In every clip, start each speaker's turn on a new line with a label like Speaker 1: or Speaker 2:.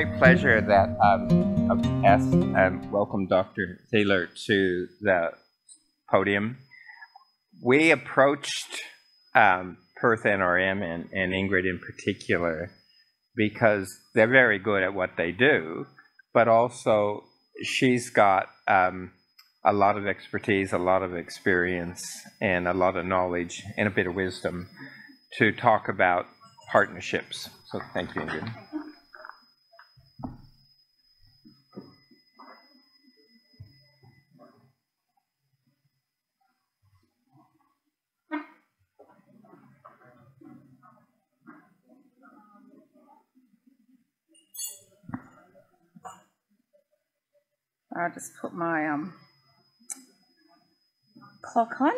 Speaker 1: great pleasure that I've asked and welcomed Dr. Sieler to the podium. We approached Perth NRM and Ingrid in particular because they're very good at what they do, but also she's got a lot of expertise, a lot of experience, and a lot of knowledge and a bit of wisdom to talk about partnerships. So thank you, Ingrid.
Speaker 2: I'll just put my clock on.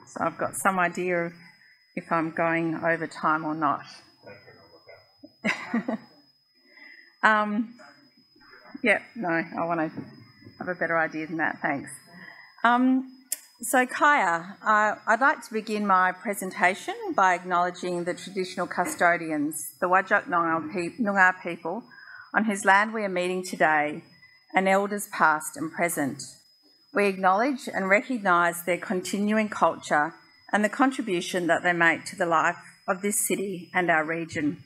Speaker 2: So I've got some idea of if I'm going over time or not. Yeah, no, I want to have a better idea than that, thanks. So Kaya, I'd like to begin my presentation by acknowledging the traditional custodians, the Whadjuk Noongar people, on whose land we are meeting today, and elders past and present. We acknowledge and recognise their continuing culture and the contribution that they make to the life of this city and our region.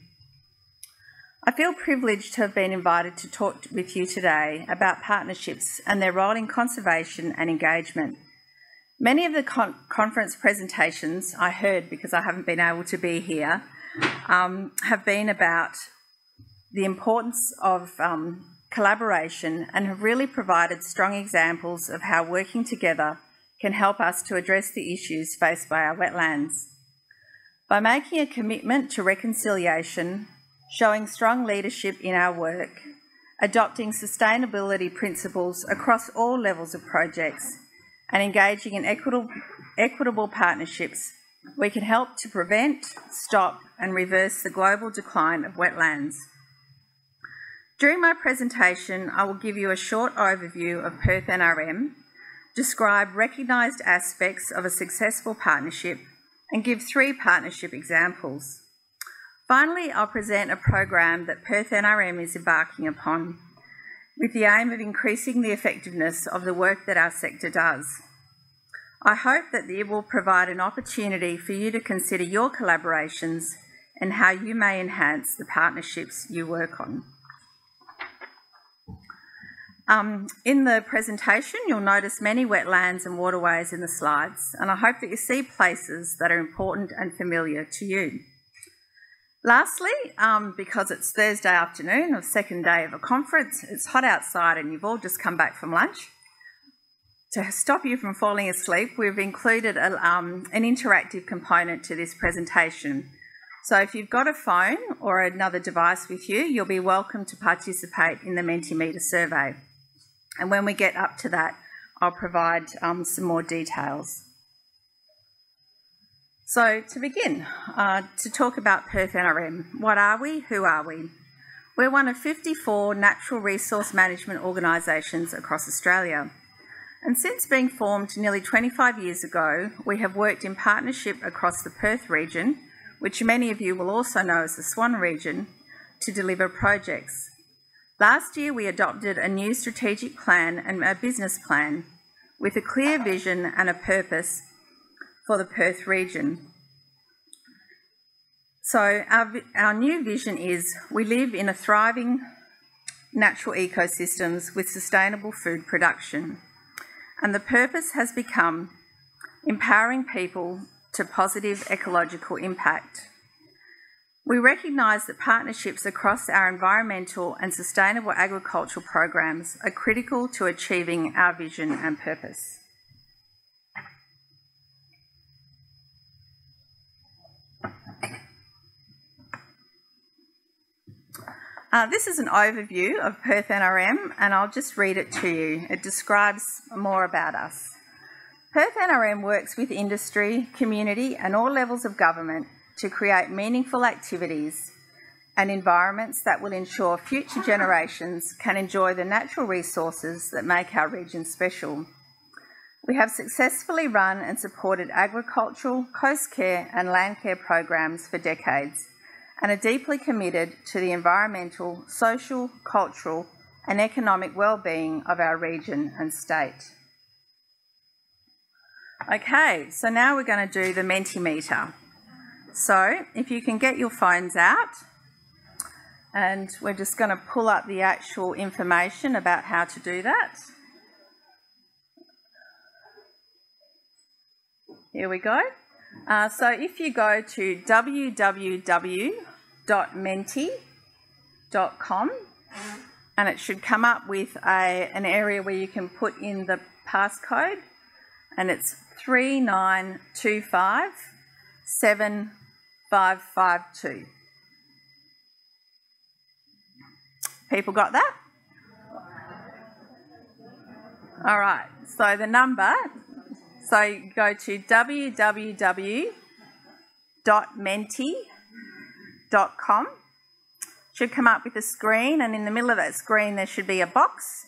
Speaker 2: I feel privileged to have been invited to talk with you today about partnerships and their role in conservation and engagement. Many of the conference presentations I heard, because I haven't been able to be here, have been about the importance of collaboration and have really provided strong examples of how working together can help us to address the issues faced by our wetlands. By making a commitment to reconciliation, showing strong leadership in our work, adopting sustainability principles across all levels of projects, and engaging in equitable partnerships, we can help to prevent, stop, and reverse the global decline of wetlands. During my presentation, I will give you a short overview of Perth NRM, describe recognised aspects of a successful partnership, and give 3 partnership examples. Finally, I'll present a program that Perth NRM is embarking upon with the aim of increasing the effectiveness of the work that our sector does. I hope that it will provide an opportunity for you to consider your collaborations and how you may enhance the partnerships you work on. In the presentation, you'll notice many wetlands and waterways in the slides, and I hope that you see places that are important and familiar to you. Lastly, because it's Thursday afternoon, the second day of a conference, it's hot outside and you've all just come back from lunch. To stop you from falling asleep, we've included an interactive component to this presentation. So if you've got a phone or another device with you, you'll be welcome to participate in the Mentimeter survey. And when we get up to that, I'll provide some more details. So to begin, to talk about Perth NRM, what are we? Who are we? We're one of 54 natural resource management organisations across Australia. And since being formed nearly 25 years ago, we have worked in partnership across the Perth Region, which many of you will also know as the Swan Region, to deliver projects. Last year, we adopted a new strategic plan and a business plan with a clear vision and a purpose for the Perth region. So our new vision is we live in a thriving natural ecosystems with sustainable food production. And the purpose has become empowering people to positive ecological impact. We recognise that partnerships across our environmental and sustainable agricultural programs are critical to achieving our vision and purpose. This is an overview of Perth NRM, and I'll just read it to you. It describes more about us. Perth NRM works with industry, community, and all levels of government to create meaningful activities and environments that will ensure future generations can enjoy the natural resources that make our region special. We have successfully run and supported agricultural, coast care and land care programs for decades, and are deeply committed to the environmental, social, cultural and economic well-being of our region and state. Okay, so now we're going to do the Mentimeter. So if you can get your phones out, and we're just going to pull up the actual information about how to do that. Here we go. So if you go to www.menti.com, and it should come up with an area where you can put in the passcode, and it's 39257552. People got that? All right, so the number, so you go to www.menti.com. Should come up with a screen, and in the middle of that screen there should be a box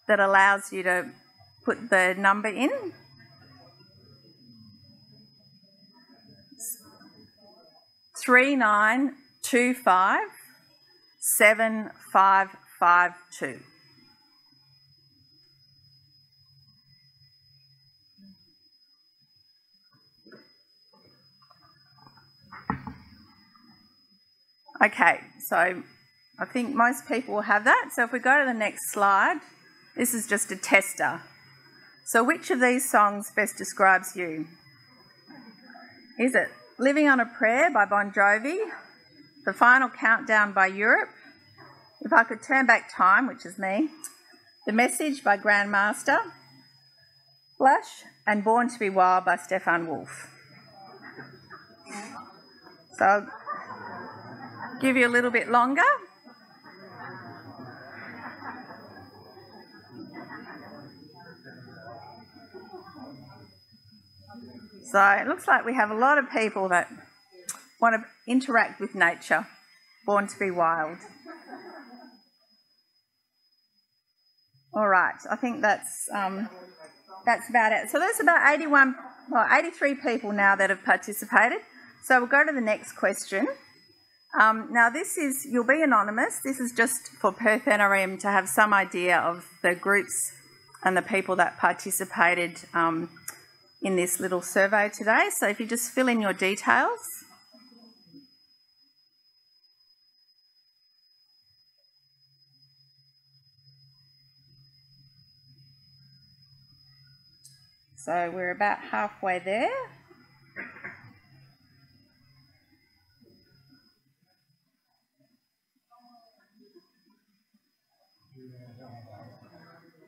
Speaker 2: that allows you to put the number in. It's 39257552. Okay, so I think most people will have that. So if we go to the next slide, this is just a tester. So which of these songs best describes you? Is it Living on a Prayer by Bon Jovi, The Final Countdown by Europe, If I Could Turn Back Time, which is me, The Message by Grandmaster, Blush, and Born to be Wild by Stefan Wolf? So I'll give you a little bit longer. So it looks like we have a lot of people that want to interact with nature, Born to be Wild. All right, I think that's about it. So there's about 83 people now that have participated. So we'll go to the next question. Now you'll be anonymous. This is just for Perth NRM to have some idea of the groups and the people that participated in this little survey today. So if you just fill in your details. So we're about halfway there.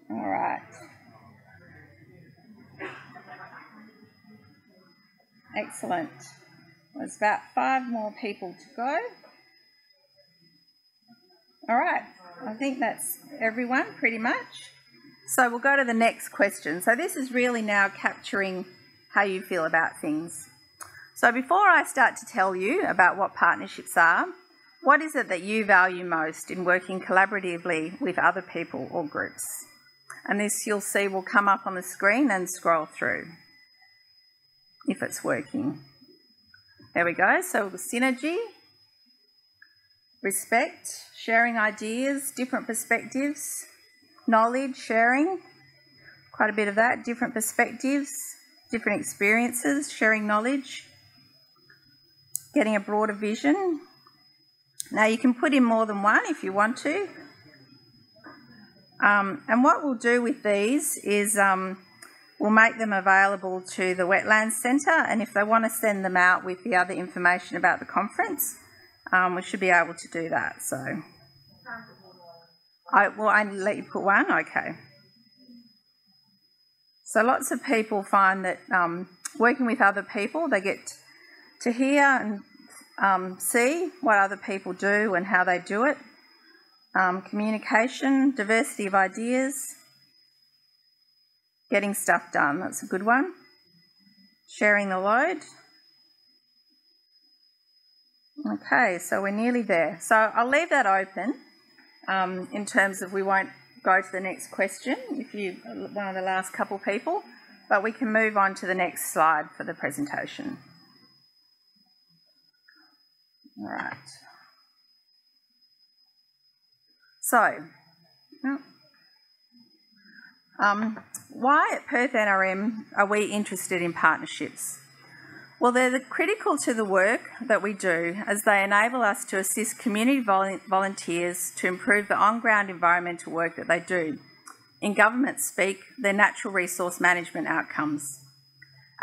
Speaker 2: All right. Excellent. There's about 5 more people to go. All right. I think that's everyone pretty much. So we'll go to the next question. So this is really now capturing how you feel about things. So before I start to tell you about what partnerships are, what is it that you value most in working collaboratively with other people or groups? And this, you'll see, will come up on the screen and scroll through if it's working. There we go. So synergy, respect, sharing ideas, different perspectives, knowledge sharing, quite a bit of that, different perspectives, different experiences, sharing knowledge, getting a broader vision. Now you can put in more than one if you want to. And what we'll do with these is we'll make them available to the Wetlands Centre, and if they want to send them out with the other information about the conference, we should be able to do that. So, I let you put one? Okay. So lots of people find that working with other people, they get to hear and see what other people do and how they do it. Communication, diversity of ideas, getting stuff done, that's a good one. Sharing the load. Okay, so we're nearly there. So I'll leave that open in terms of we won't go to the next question if you're one of the last couple people, but we can move on to the next slide for the presentation. All right. So, why at Perth NRM are we interested in partnerships? Well, they're critical to the work that we do as they enable us to assist community volunteers to improve the on-ground environmental work that they do. In government speak, their natural resource management outcomes.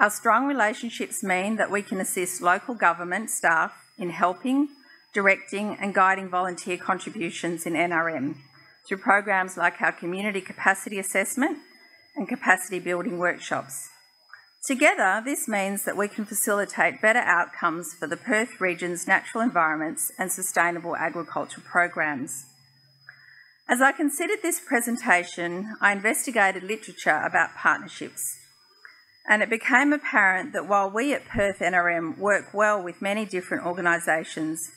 Speaker 2: Our strong relationships mean that we can assist local government staff in helping, directing and guiding volunteer contributions in NRM through programs like our community capacity assessment and capacity building workshops. Together, this means that we can facilitate better outcomes for the Perth Region's natural environments and sustainable agriculture programs. As I considered this presentation, I investigated literature about partnerships, and it became apparent that while we at Perth NRM work well with many different organisations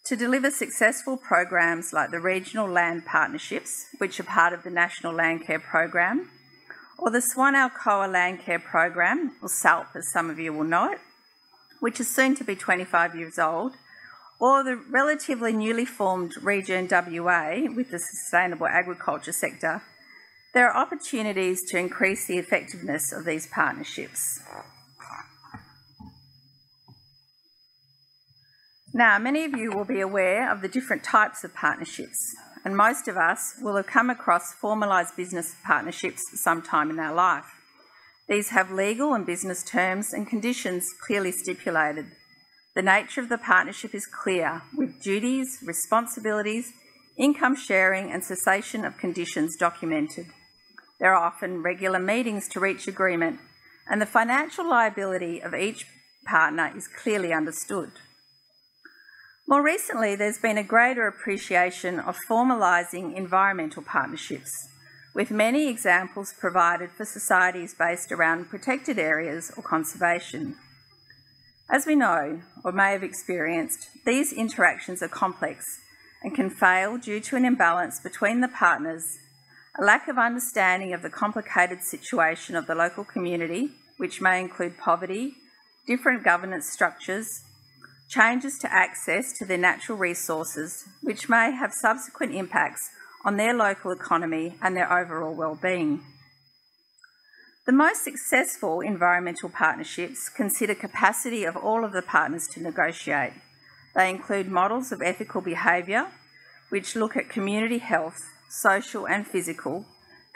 Speaker 2: to deliver successful programs like the Regional Land Partnerships, which are part of the National Landcare Program, or the Swan Alcoa Landcare Program, or SALP as some of you will know it, which is soon to be 25 years old, or the relatively newly formed Region WA with the sustainable agriculture sector, there are opportunities to increase the effectiveness of these partnerships. Now, many of you will be aware of the different types of partnerships, and most of us will have come across formalised business partnerships sometime in our life. These have legal and business terms and conditions clearly stipulated. The nature of the partnership is clear, with duties, responsibilities, income sharing and cessation of conditions documented. There are often regular meetings to reach agreement, and the financial liability of each partner is clearly understood. More recently, there's been a greater appreciation of formalising environmental partnerships, with many examples provided for societies based around protected areas or conservation. As we know, or may have experienced, these interactions are complex and can fail due to an imbalance between the partners, a lack of understanding of the complicated situation of the local community, which may include poverty, different governance structures, changes to access to their natural resources, which may have subsequent impacts on their local economy and their overall well-being. The most successful environmental partnerships consider capacity of all of the partners to negotiate. They include models of ethical behaviour, which look at community health, social and physical,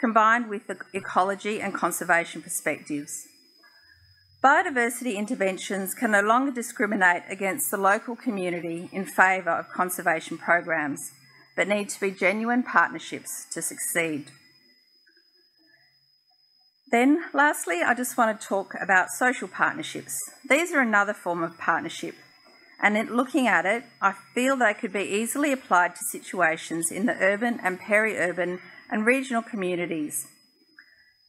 Speaker 2: combined with the ecology and conservation perspectives. Biodiversity interventions can no longer discriminate against the local community in favour of conservation programs, but need to be genuine partnerships to succeed. Then, lastly, I just want to talk about social partnerships. These are another form of partnership, and in looking at it, I feel they could be easily applied to situations in the urban and peri-urban and regional communities.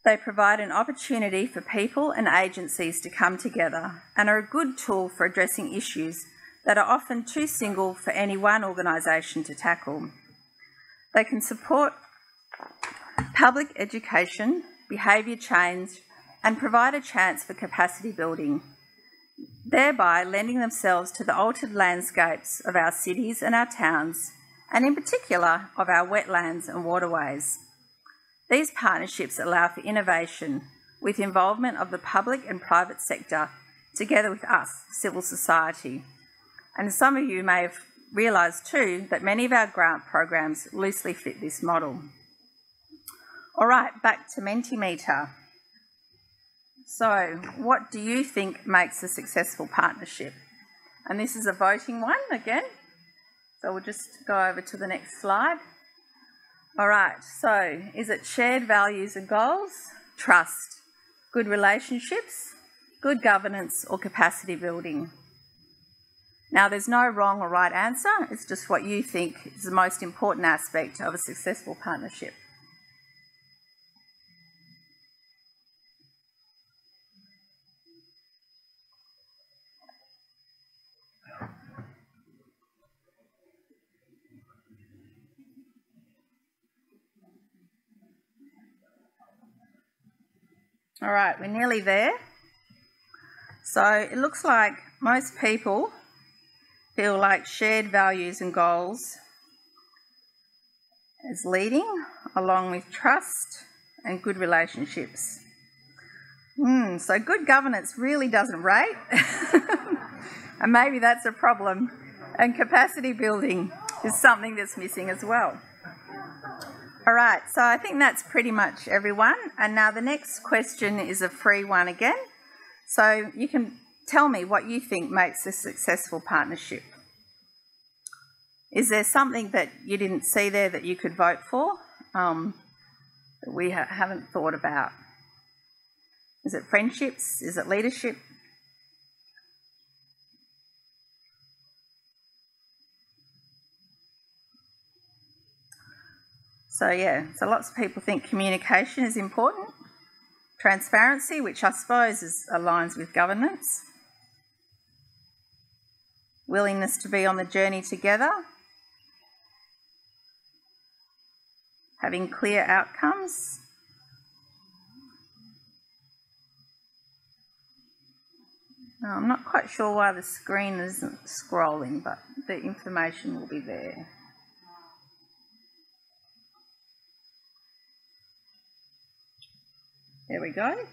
Speaker 2: They provide an opportunity for people and agencies to come together and are a good tool for addressing issues that are often too single for any one organisation to tackle. They can support public education, behaviour change, and provide a chance for capacity building, thereby lending themselves to the altered landscapes of our cities and our towns, and in particular of our wetlands and waterways. These partnerships allow for innovation with involvement of the public and private sector together with us, civil society. And some of you may have realised too that many of our grant programs loosely fit this model. All right, back to Mentimeter. So, what do you think makes a successful partnership? And this is a voting one again. So we'll just go over to the next slide. All right, so is it shared values and goals, trust, good relationships, good governance or capacity building? Now there's no wrong or right answer, it's just what you think is the most important aspect of a successful partnership. All right, we're nearly there. So it looks like most people feel like shared values and goals is leading, along with trust and good relationships. So good governance really doesn't rate, and maybe that's a problem. And capacity building is something that's missing as well. All right, so I think that's pretty much everyone. And now the next question is a free one again. So you can tell me what you think makes a successful partnership. Is there something that you didn't see there that you could vote for that we haven't thought about? Is it friendships? Is it leadership? So yeah, so lots of people think communication is important. Transparency, which I suppose aligns with governance. Willingness to be on the journey together. Having clear outcomes. Now, I'm not quite sure why the screen isn't scrolling, but the information will be there. There we go.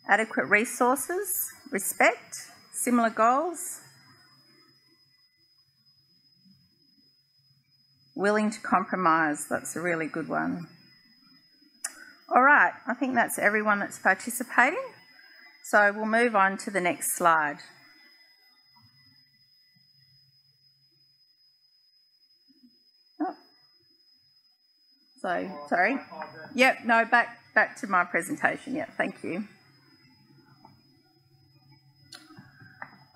Speaker 2: Adequate resources, respect, similar goals. Willing to compromise, that's a really good one. All right, I think that's everyone that's participating. So we'll move on to the next slide. Oh. So, sorry. Yep, no, back to my presentation. Yeah, thank you.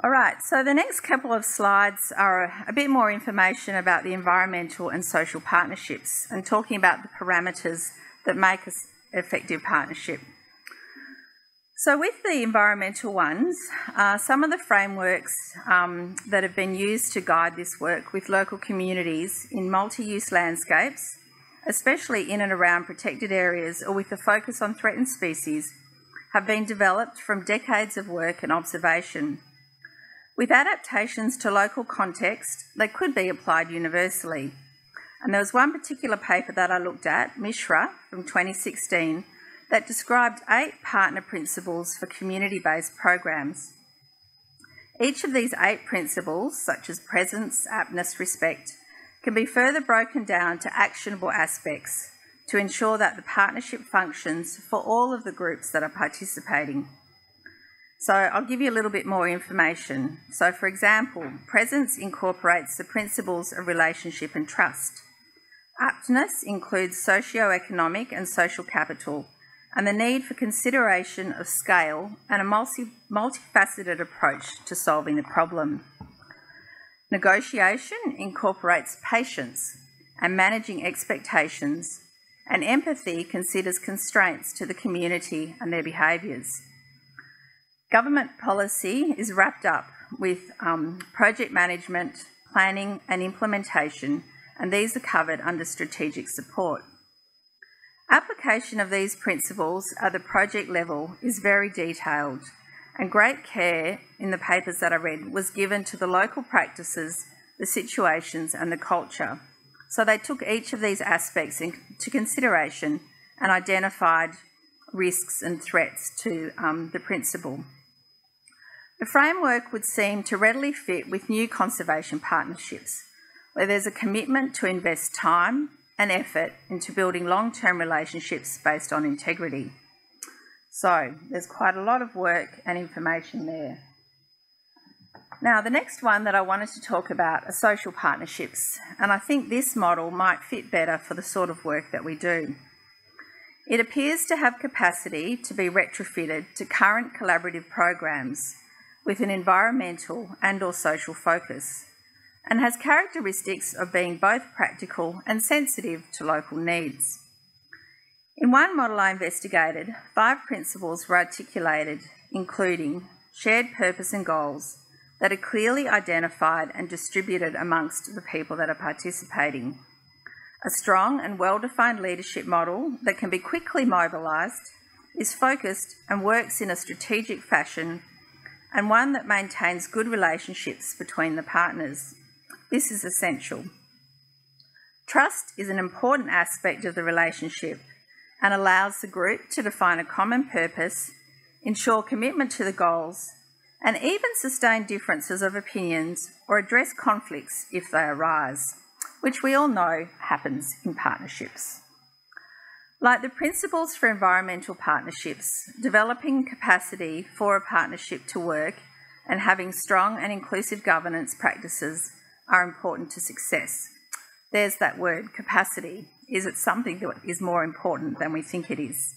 Speaker 2: All right, so the next couple of slides are a bit more information about the environmental and social partnerships and talking about the parameters that make an effective partnership. So with the environmental ones, some of the frameworks that have been used to guide this work with local communities in multi-use landscapes, especially in and around protected areas or with a focus on threatened species, have been developed from decades of work and observation. With adaptations to local context, they could be applied universally. And there was one particular paper that I looked at, Mishra, from 2016, that described 8 partner principles for community-based programs. Each of these 8 principles, such as presence, aptness, respect, can be further broken down to actionable aspects to ensure that the partnership functions for all of the groups that are participating. So I'll give you a little bit more information. So for example, presence incorporates the principles of relationship and trust. Aptness includes socio-economic and social capital and the need for consideration of scale and a multifaceted approach to solving the problem. Negotiation incorporates patience and managing expectations, and empathy considers constraints to the community and their behaviours. Government policy is wrapped up with project management, planning and implementation, and these are covered under strategic support. Application of these principles at the project level is very detailed, and great care in the papers that I read was given to the local practices, the situations and the culture. So they took each of these aspects into consideration and identified risks and threats to the principle. The framework would seem to readily fit with new conservation partnerships, where there's a commitment to invest time and effort into building long-term relationships based on integrity. So there's quite a lot of work and information there. Now, the next one that I wanted to talk about are social partnerships, and I think this model might fit better for the sort of work that we do. It appears to have capacity to be retrofitted to current collaborative programs with an environmental and/or social focus, and has characteristics of being both practical and sensitive to local needs. In one model I investigated, 5 principles were articulated, including shared purpose and goals that are clearly identified and distributed amongst the people that are participating, a strong and well-defined leadership model that can be quickly mobilised, is focused and works in a strategic fashion, and one that maintains good relationships between the partners. This is essential. Trust is an important aspect of the relationship and allows the group to define a common purpose, ensure commitment to the goals, and even sustain differences of opinions or address conflicts if they arise, which we all know happens in partnerships. Like the principles for environmental partnerships, developing capacity for a partnership to work and having strong and inclusive governance practices are important to success. There's that word, capacity. Is it something that is more important than we think it is?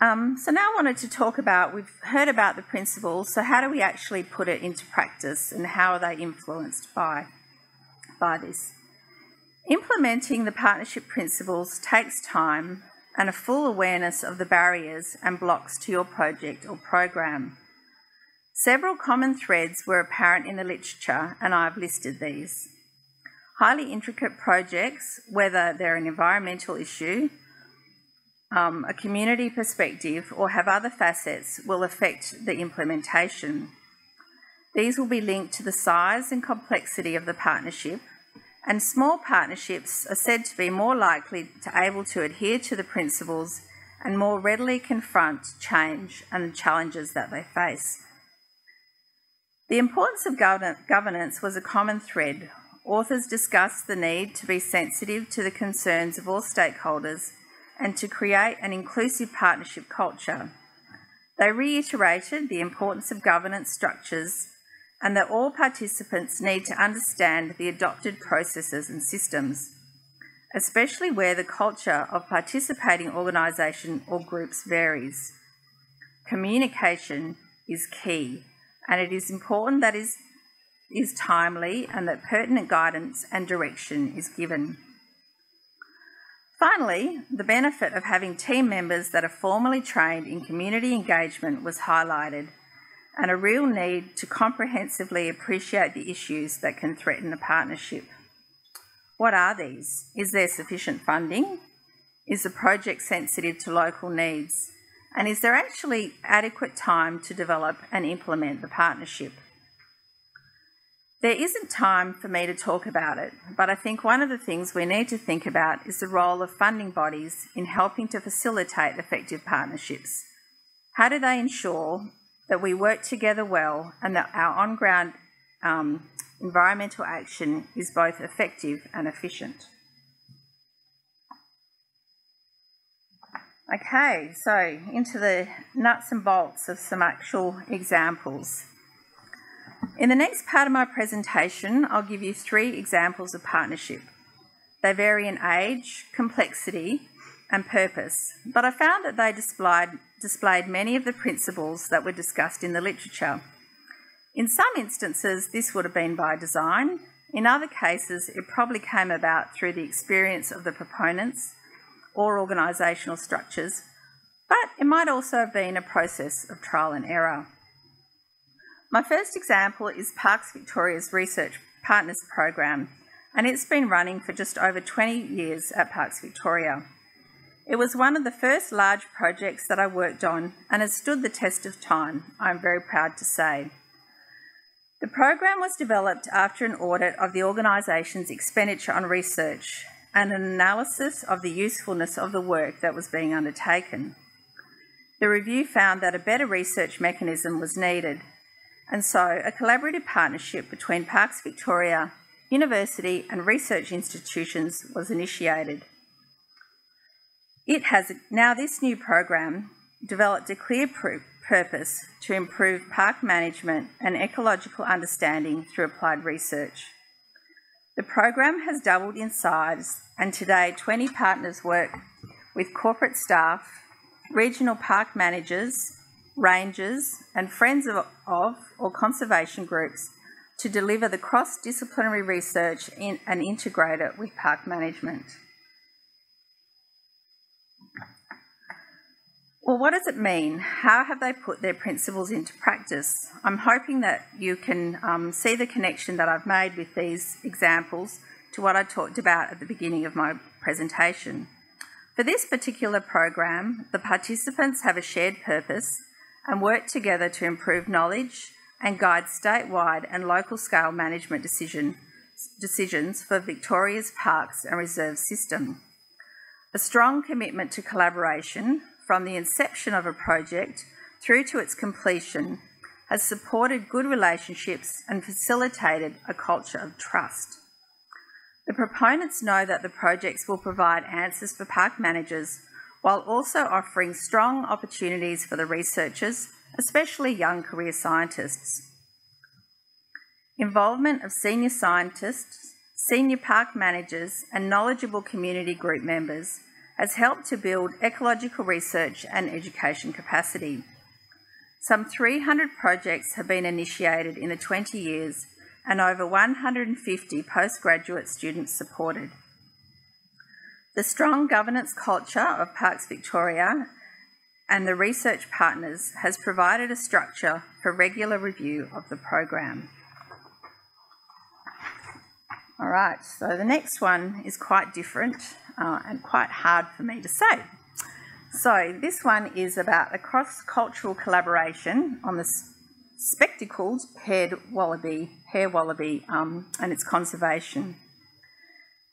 Speaker 2: So now I wanted to talk about, we've heard about the principles, so how do we actually put it into practice and how are they influenced by this? Implementing the partnership principles takes time and a full awareness of the barriers and blocks to your project or program. Several common threads were apparent in the literature, and I've listed these. Highly intricate projects, whether they're an environmental issue, a community perspective, or have other facets, will affect the implementation. These will be linked to the size and complexity of the partnership, and small partnerships are said to be more likely to able to adhere to the principles and more readily confront change and the challenges that they face. The importance of governance was a common thread. Authors discussed the need to be sensitive to the concerns of all stakeholders and to create an inclusive partnership culture. They reiterated the importance of governance structures and that all participants need to understand the adopted processes and systems, especially where the culture of participating organisation or groups varies. Communication is key, and it is important that it is timely and that pertinent guidance and direction is given. Finally, the benefit of having team members that are formally trained in community engagement was highlighted, and a real need to comprehensively appreciate the issues that can threaten a partnership. What are these? Is there sufficient funding? Is the project sensitive to local needs? And is there actually adequate time to develop and implement the partnership? There isn't time for me to talk about it, but I think one of the things we need to think about is the role of funding bodies in helping to facilitate effective partnerships. How do they ensure that we work together well and that our on-ground environmental action is both effective and efficient? Okay, so into the nuts and bolts of some actual examples. In the next part of my presentation, I'll give you 3 examples of partnership. They vary in age, complexity, and purpose, but I found that they displayed many of the principles that were discussed in the literature. In some instances, this would have been by design. In other cases, it probably came about through the experience of the proponents or organisational structures, but it might also have been a process of trial and error. My first example is Parks Victoria's Research Partners Program, and it's been running for just over 20 years at Parks Victoria. It was one of the first large projects that I worked on and has stood the test of time, I'm very proud to say. The program was developed after an audit of the organisation's expenditure on research and an analysis of the usefulness of the work that was being undertaken. The review found that a better research mechanism was needed, and so a collaborative partnership between Parks Victoria, university and research institutions was initiated. This new program developed a clear purpose to improve park management and ecological understanding through applied research. The program has doubled in size, and today 20 partners work with corporate staff, regional park managers, rangers and friends of or conservation groups to deliver the cross-disciplinary research and integrate it with park management. Well, what does it mean? How have they put their principles into practice? I'm hoping that you can see the connection that I've made with these examples to what I talked about at the beginning of my presentation. For this particular program, the participants have a shared purpose and work together to improve knowledge and guide statewide and local scale management decisions for Victoria's parks and reserve system. A strong commitment to collaboration from the inception of a project through to its completion has supported good relationships and facilitated a culture of trust. The proponents know that the projects will provide answers for park managers while also offering strong opportunities for the researchers, especially young career scientists. Involvement of senior scientists, senior park managers and knowledgeable community group members has helped to build ecological research and education capacity. Some 300 projects have been initiated in the 20 years and over 150 postgraduate students supported. The strong governance culture of Parks Victoria and the research partners has provided a structure for regular review of the program. All right, so the next one is quite different and quite hard for me to say. So this one is about a cross-cultural collaboration on the spectacled hare wallaby and its conservation.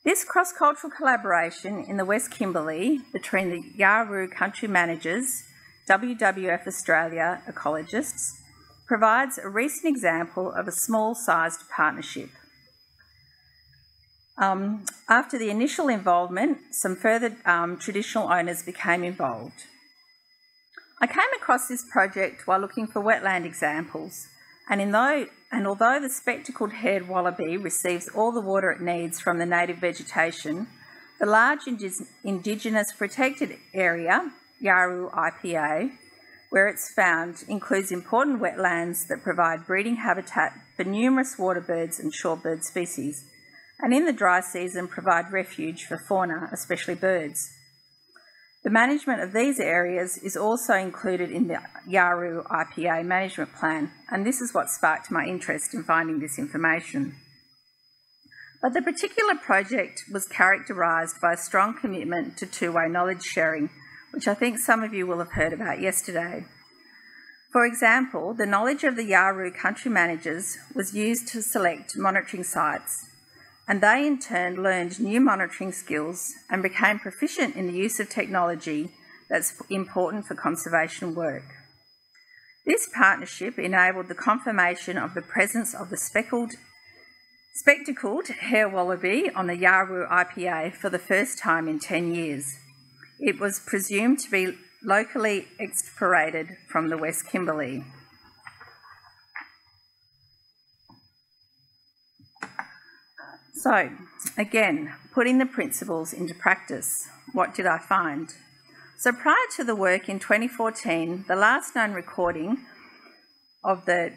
Speaker 2: This cross-cultural collaboration in the West Kimberley between the Yarroo country managers, WWF Australia ecologists, provides a recent example of a small-sized partnership. After the initial involvement, some further traditional owners became involved. I came across this project while looking for wetland examples, and although the spectacled haired wallaby receives all the water it needs from the native vegetation, the large Indigenous protected area, Yarroo IPA, where it's found, includes important wetlands that provide breeding habitat for numerous water birds and shorebird species, and in the dry season provide refuge for fauna, especially birds. The management of these areas is also included in the Yarroo IPA management plan, and this is what sparked my interest in finding this information. But the particular project was characterised by a strong commitment to two-way knowledge sharing, which I think some of you will have heard about yesterday. For example, the knowledge of the Yarroo country managers was used to select monitoring sites, and they in turn learned new monitoring skills and became proficient in the use of technology that's important for conservation work. This partnership enabled the confirmation of the presence of the spectacled hare wallaby on the Yarroo IPA for the first time in 10 years. It was presumed to be locally extirpated from the West Kimberley. So, again, putting the principles into practice, what did I find? So prior to the work in 2014, the last known recording of the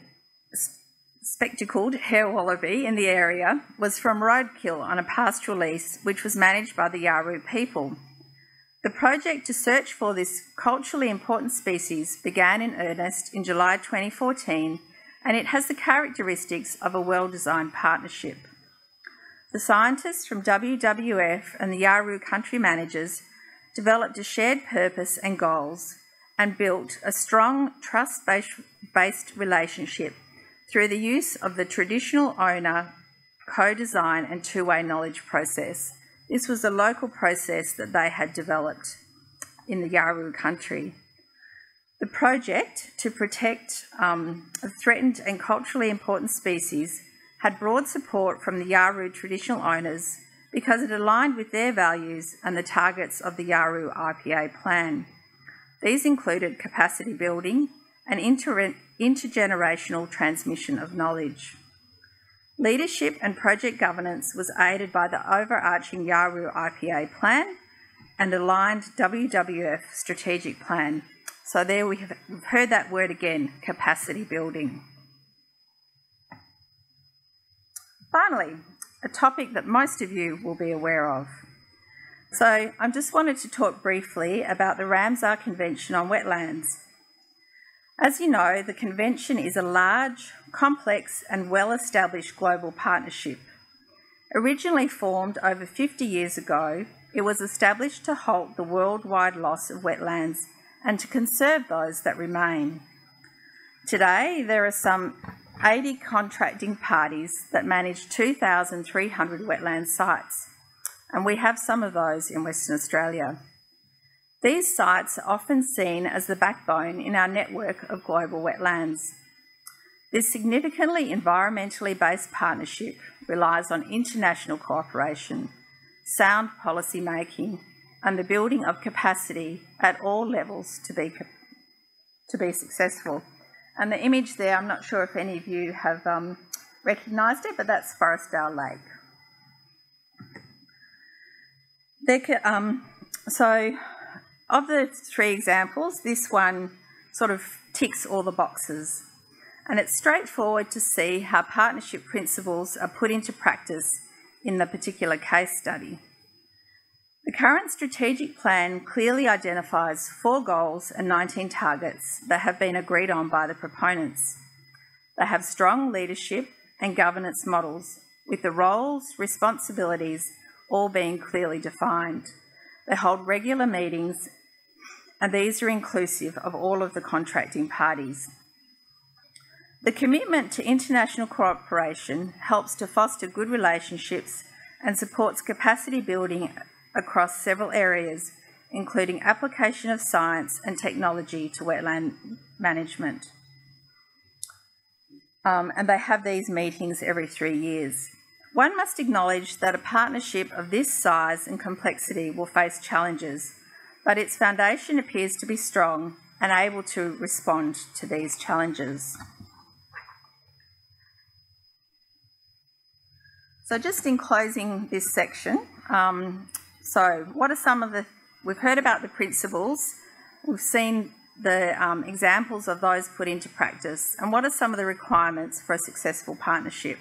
Speaker 2: spectacled hare wallaby in the area was from roadkill on a pastoral lease which was managed by the Yarroo people. The project to search for this culturally important species began in earnest in July 2014, and it has the characteristics of a well-designed partnership. The scientists from WWF and the Yarroo country managers developed a shared purpose and goals and built a strong trust-based relationship through the use of the traditional owner, co-design and two-way knowledge process. This was a local process that they had developed in the Yarroo country. The project to protect a threatened and culturally important species had broad support from the Yarroo traditional owners because it aligned with their values and the targets of the Yarroo IPA plan. These included capacity building and intergenerational transmission of knowledge. Leadership and project governance was aided by the overarching Yarroo IPA plan and aligned WWF strategic plan. So there we've heard that word again, capacity building. Finally, a topic that most of you will be aware of. So I just wanted to talk briefly about the Ramsar Convention on Wetlands. As you know, the convention is a large, complex and well-established global partnership. Originally formed over 50 years ago, it was established to halt the worldwide loss of wetlands and to conserve those that remain. Today, there are some 80 contracting parties that manage 2,300 wetland sites, and we have some of those in Western Australia. These sites are often seen as the backbone in our network of global wetlands. This significantly environmentally based partnership relies on international cooperation, sound policy making, and the building of capacity at all levels to be successful. And the image there, I'm not sure if any of you have recognised it, but that's Forestdale Lake. So, of the three examples, this one sort of ticks all the boxes. And it's straightforward to see how partnership principles are put into practice in the particular case study. The current strategic plan clearly identifies 4 goals and 19 targets that have been agreed on by the proponents. They have strong leadership and governance models, with the roles, responsibilities all being clearly defined. They hold regular meetings, and these are inclusive of all of the contracting parties. The commitment to international cooperation helps to foster good relationships and supports capacity building across several areas, including application of science and technology to wetland management. And they have these meetings every 3 years. One must acknowledge that a partnership of this size and complexity will face challenges, but its foundation appears to be strong and able to respond to these challenges. So just in closing this section, so what are some of we've heard about the principles, we've seen the examples of those put into practice, and what are some of the requirements for a successful partnership?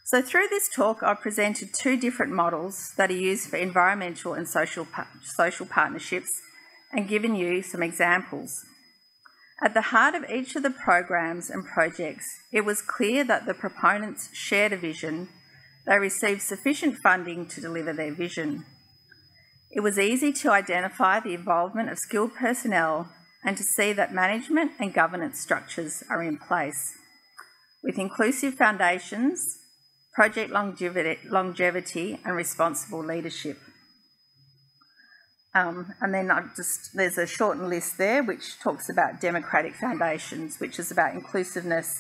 Speaker 2: So through this talk, I've presented 2 different models that are used for environmental and social partnerships and given you some examples. At the heart of each of the programs and projects, it was clear that the proponents shared a vision. They received sufficient funding to deliver their vision. It was easy to identify the involvement of skilled personnel and to see that management and governance structures are in place. With inclusive foundations, project longevity and responsible leadership. And then there's a shortened list there which talks about democratic foundations, which is about inclusiveness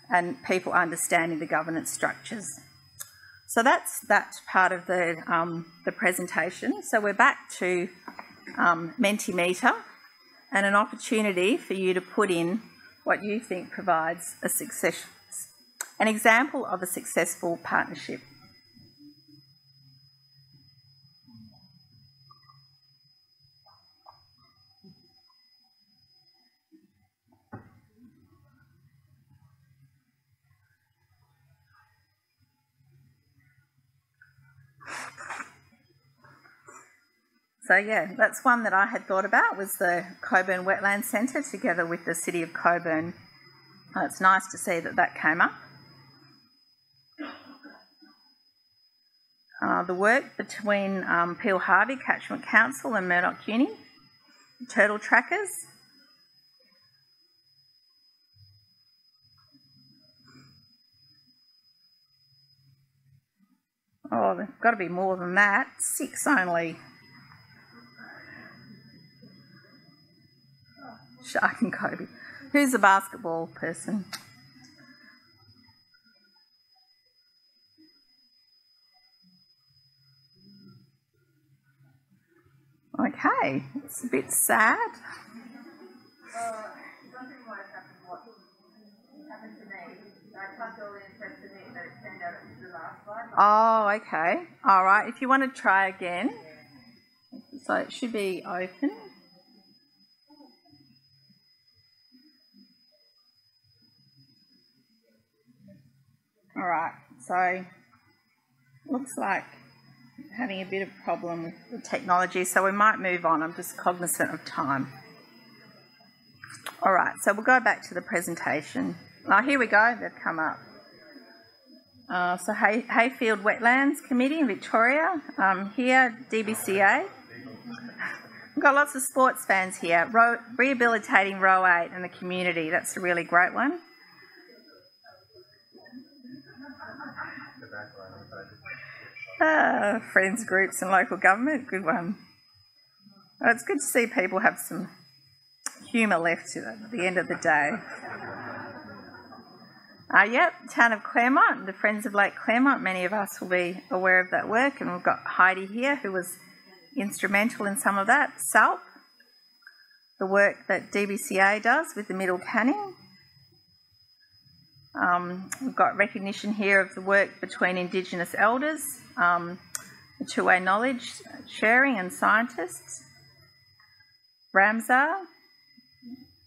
Speaker 2: and people understanding the governance structures. So that's that part of the presentation. So we're back to Mentimeter and an opportunity for you to put in what you think provides an example of a successful partnership. So yeah, that's one that I had thought about, was the Cockburn Wetlands Centre together with the City of Cockburn. It's nice to see that came up. The work between Peel Harvey Catchment Council and Murdoch Uni, turtle trackers. Oh, there's got to be more than that. 6 only. Shark and Kobe. Who's a basketball person? Okay, it's a bit sad. Something might happen to me. I plugged all in, pressed the button, but it turned out it was the last slide. Oh, okay. All right. If you want to try again, so it should be open. All right. So looks like having a bit of problem with the technology, so we might move on. I'm just cognizant of time. All right, so we'll go back to the presentation. Here we go, they've come up. So Hayfield Wetlands Committee in Victoria, here DBCA. We've got lots of sports fans here. Rehabilitating Row 8 and the community, that's a really great one. Friends groups and local government, good one. Well, it's good to see people have some humour left at the end of the day. Yep, Town of Claremont, the Friends of Lake Claremont. Many of us will be aware of that work, and we've got Heidi here who was instrumental in some of that. SALP, the work that DBCA does with the Middle Canning. We've got recognition here of the work between Indigenous elders, the two-way knowledge sharing and scientists. Ramsar,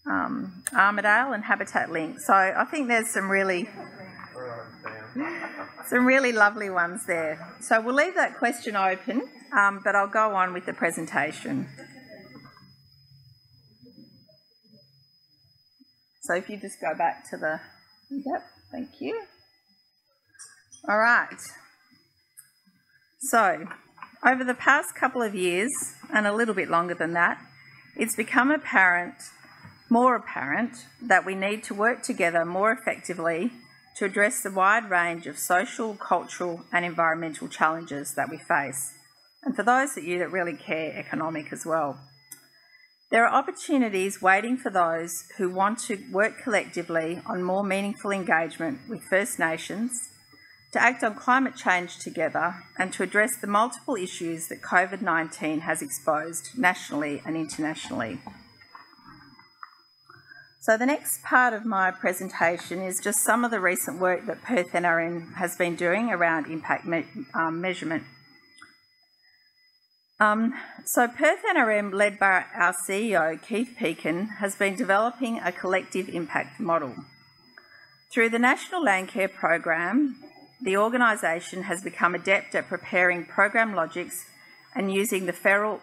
Speaker 2: Armidale and Habitat Link. So I think there's some really lovely ones there. So we'll leave that question open, but I'll go on with the presentation. So if you just go back to the... Yep, thank you. All right. So over the past couple of years, and a little bit longer than that, it's become more apparent that we need to work together more effectively to address the wide range of social, cultural and environmental challenges that we face. And for those of you that really care, economic as well. There are opportunities waiting for those who want to work collectively on more meaningful engagement with First Nations, to act on climate change together and to address the multiple issues that COVID-19 has exposed nationally and internationally. So the next part of my presentation is just some of the recent work that Perth NRM has been doing around impact measurement. So Perth NRM, led by our CEO, Keith Pekin, has been developing a collective impact model. Through the National Landcare Program, the organisation has become adept at preparing program logics and using the federal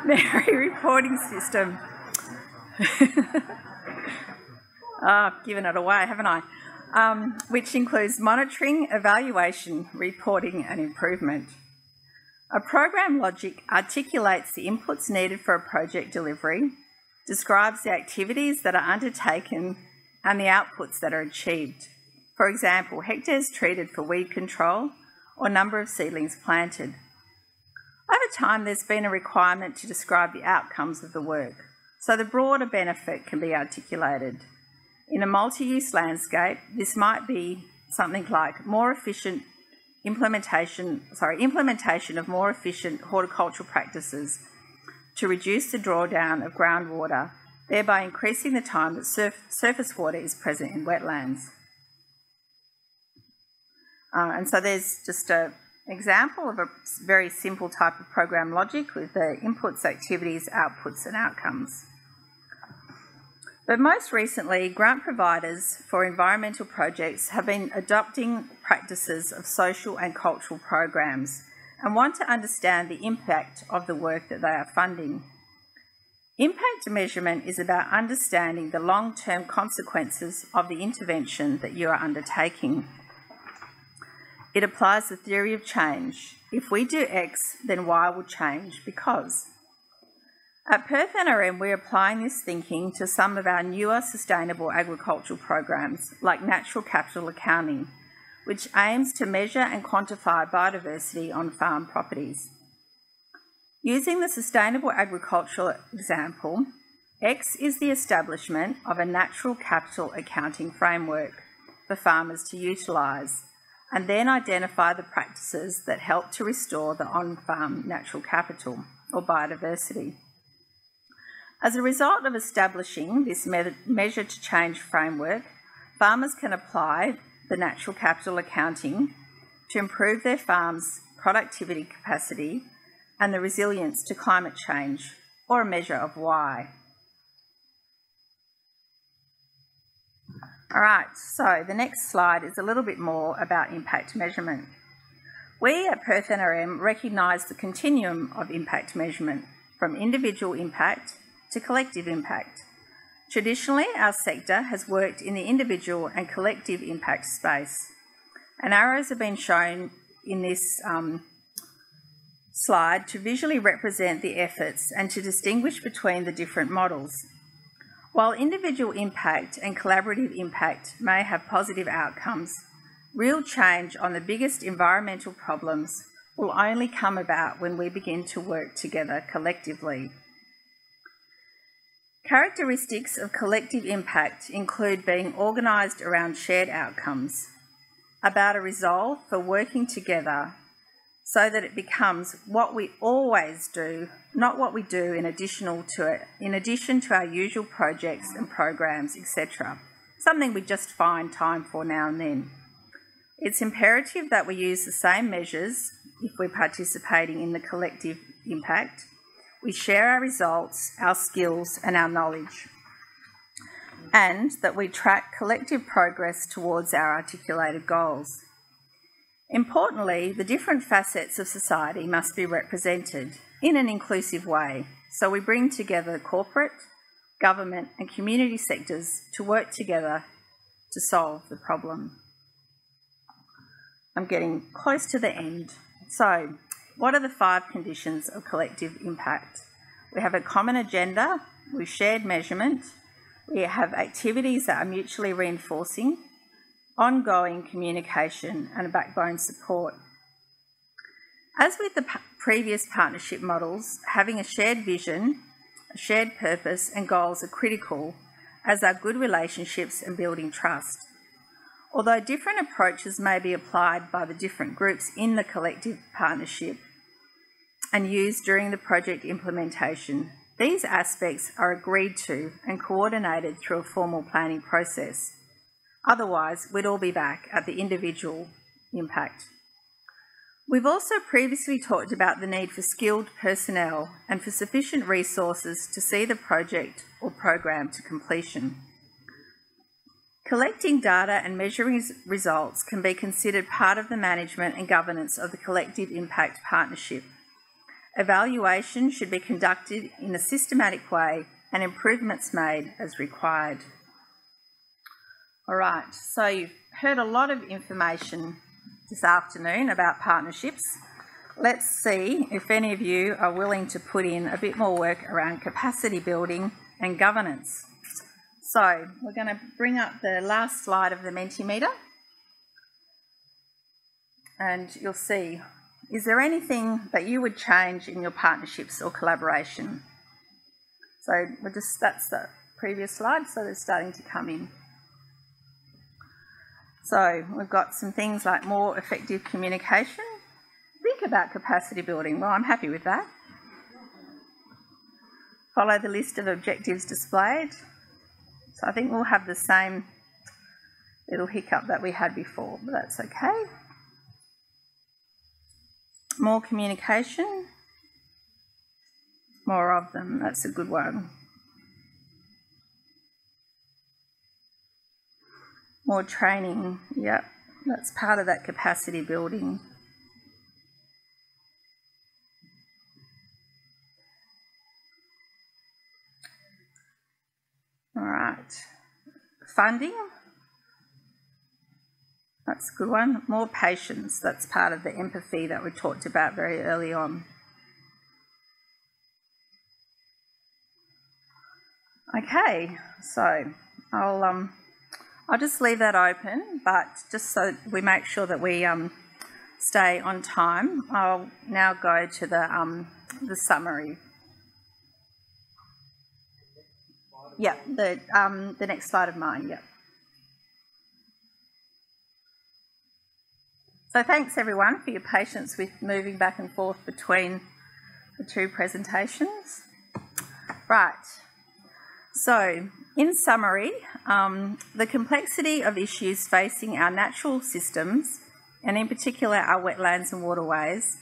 Speaker 2: Mary reporting system. I've given it away, haven't I? Which includes monitoring, evaluation, reporting and improvement. A program logic articulates the inputs needed for a project delivery, describes the activities that are undertaken and the outputs that are achieved. For example, hectares treated for weed control or number of seedlings planted. Over time, there's been a requirement to describe the outcomes of the work, so the broader benefit can be articulated. In a multi-use landscape, this might be something like more efficient implementation of more efficient horticultural practices to reduce the drawdown of groundwater, thereby increasing the time that surface water is present in wetlands. And so there's just an example of a very simple type of program logic with the inputs, activities, outputs and outcomes. But most recently, grant providers for environmental projects have been adopting practices of social and cultural programs and want to understand the impact of the work that they are funding. Impact measurement is about understanding the long-term consequences of the intervention that you are undertaking. It applies the theory of change. If we do X, then Y will change because. At Perth NRM, we're applying this thinking to some of our newer sustainable agricultural programs, like natural capital accounting, which aims to measure and quantify biodiversity on farm properties. Using the sustainable agricultural example, X is the establishment of a natural capital accounting framework for farmers to utilise, and then identify the practices that help to restore the on-farm natural capital or biodiversity. As a result of establishing this measure to change framework, farmers can apply the natural capital accounting to improve their farm's productivity capacity and the resilience to climate change, or a measure of Y. All right, so the next slide is a little bit more about impact measurement. We at Perth NRM recognise the continuum of impact measurement, from individual impact to collective impact. Traditionally, our sector has worked in the individual and collective impact space, and arrows have been shown in this slide to visually represent the efforts and to distinguish between the different models. While individual impact and collaborative impact may have positive outcomes, Real change on the biggest environmental problems will only come about when we begin to work together collectively. Characteristics of collective impact include being organised around shared outcomes, about a resolve for working together so that it becomes what we always do, not what we do in addition to our usual projects and programs, etc. Something we just find time for now and then. It's imperative that we use the same measures if we're participating in the collective impact. We share our results, our skills and our knowledge, and that we track collective progress towards our articulated goals. Importantly, the different facets of society must be represented in an inclusive way, so we bring together corporate, government and community sectors to work together to solve the problem. I'm getting close to the end. So, what are the 5 conditions of collective impact? We have a common agenda, we've shared measurement, we have activities that are mutually reinforcing, ongoing communication and backbone support. As with the previous partnership models, having a shared vision, a shared purpose and goals are critical, as are good relationships and building trust. Although different approaches may be applied by the different groups in the collective partnership and used during the project implementation, these aspects are agreed to and coordinated through a formal planning process. Otherwise, we'd all be back at the individual impact. We've also previously talked about the need for skilled personnel and for sufficient resources to see the project or program to completion. Collecting data and measuring results can be considered part of the management and governance of the collective impact partnership. Evaluation should be conducted in a systematic way and improvements made as required. All right, so you've heard a lot of information this afternoon about partnerships. Let's see if any of you are willing to put in a bit more work around capacity building and governance. So we're going to bring up the last slide of the Mentimeter and you'll see, is there anything that you would change in your partnerships or collaboration? So that's the previous slide, so they're starting to come in. So we've got some things like more effective communication. Think about capacity building. Well, I'm happy with that. Follow the list of objectives displayed. So I think we'll have the same little hiccup that we had before, but that's okay. More communication. More of them. That's a good one. More training, yep, that's part of that capacity building. All right, funding, that's a good one. More patience, that's part of the empathy that we talked about very early on. Okay, so I'll just leave that open, but just so we make sure that we stay on time, I'll now go to the summary. Yeah, the next slide of mine, yeah. So thanks everyone for your patience with moving back and forth between the 2 presentations. Right. So, in summary, the complexity of issues facing our natural systems, and in particular our wetlands and waterways,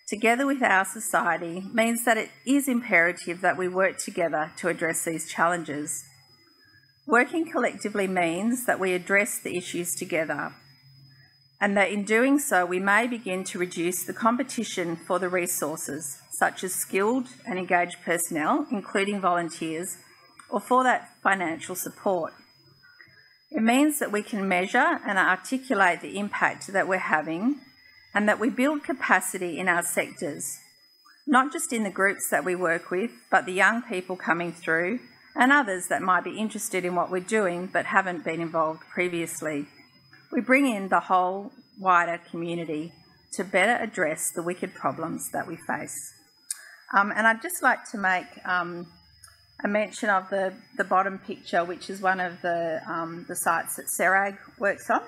Speaker 2: together with our society, means that it is imperative that we work together to address these challenges. Working collectively means that we address the issues together, and that in doing so we may begin to reduce the competition for the resources, such as skilled and engaged personnel, including volunteers, or for that financial support. It means that we can measure and articulate the impact that we're having and that we build capacity in our sectors, not just in the groups that we work with, but the young people coming through and others that might be interested in what we're doing but haven't been involved previously. we bring in the whole wider community to better address the wicked problems that we face. And I'd just like to make a mention of the bottom picture, which is one of the sites that Serag works on,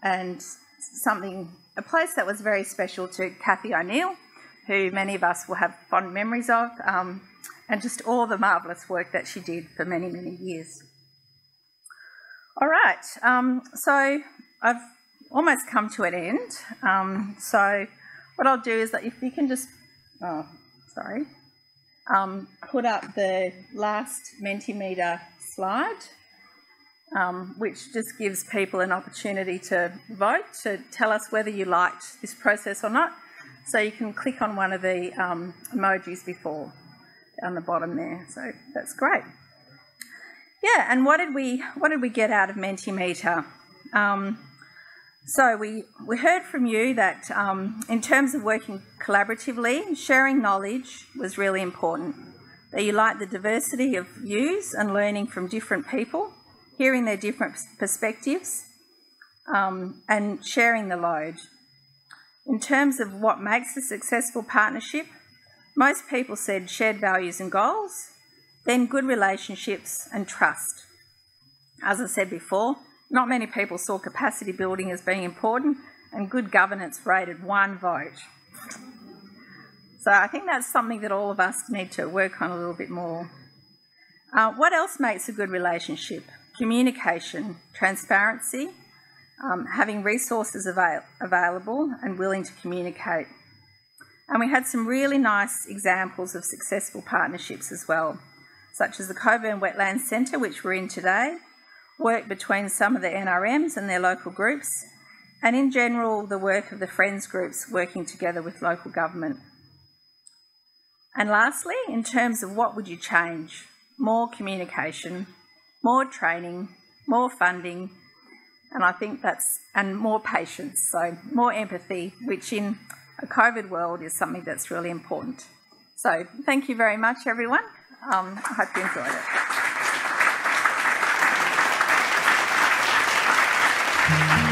Speaker 2: and a place that was very special to Cathy O'Neill, who many of us will have fond memories of, and just all the marvellous work that she did for many, many years. All right, so I've almost come to an end. So what I'll do is that if you can just, put up the last Mentimeter slide, which just gives people an opportunity to vote, to tell us whether you liked this process or not. So you can click on one of the emojis before on the bottom there. So that's great. Yeah, and what did we get out of Mentimeter? So we heard from you that in terms of working collaboratively, sharing knowledge was really important. That you liked the diversity of views and learning from different people, hearing their different perspectives, and sharing the load. In terms of what makes a successful partnership, most people said shared values and goals, then good relationships and trust. As I said before, not many people saw capacity building as being important, and good governance rated 1 vote. So I think that's something that all of us need to work on a little bit more. What else makes a good relationship? Communication, transparency, having resources available and willing to communicate. And we had some really nice examples of successful partnerships as well, such as the Coburn Wetlands Centre, which we're in today, work between some of the NRMs and their local groups, and in general the work of the Friends groups working together with local government. And lastly, in terms of what would you change? More communication, more training, more funding, and I think and more patience, so more empathy, which in a COVID world is something that's really important. So thank you very much, everyone. I hope you enjoyed it.